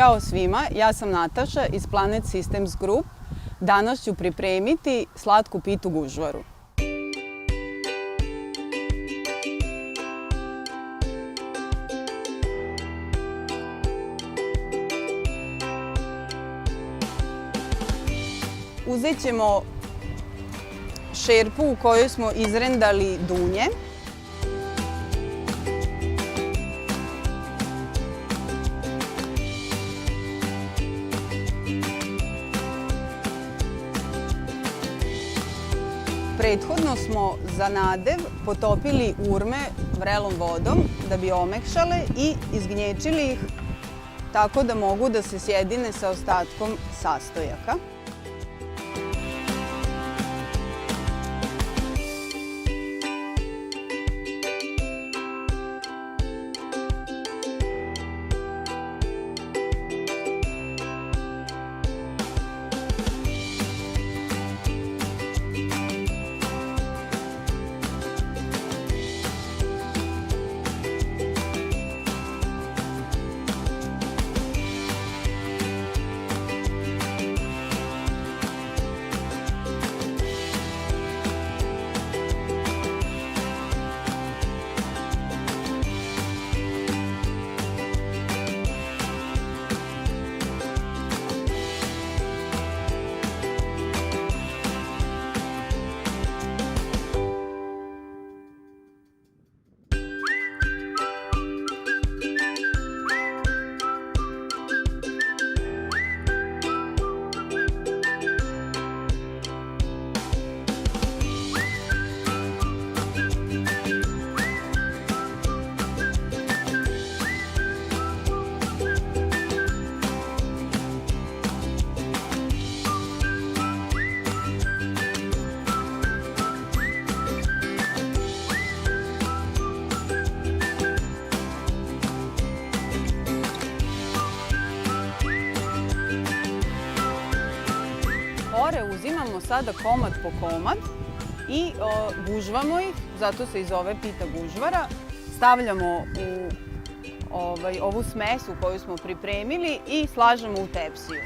Ćao svima, ja sam Nataša iz Planet Systems Group. Danas ću pripremiti slatku pitu gužvaru. Uzet ćemo šerpu u kojoj smo izrendali dunje. Prethodno smo za nadev potopili urme vrelom vodom da bi omekšale i izgnječili ih tako da mogu da se sjedine sa ostatkom sastojaka. Uzimamo sada komad po komad i gužvamo ih, zato se i zove pita gužvara. Stavljamo u ovu smesu koju smo pripremili i slažemo u tepsiju.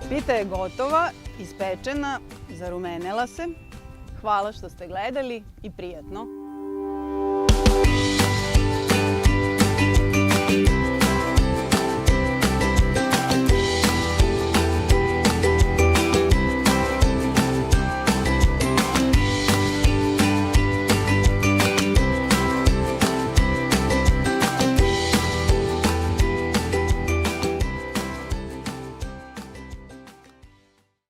Pita je gotova, ispečena, zarumenela se. Hvala što ste gledali i prijatno!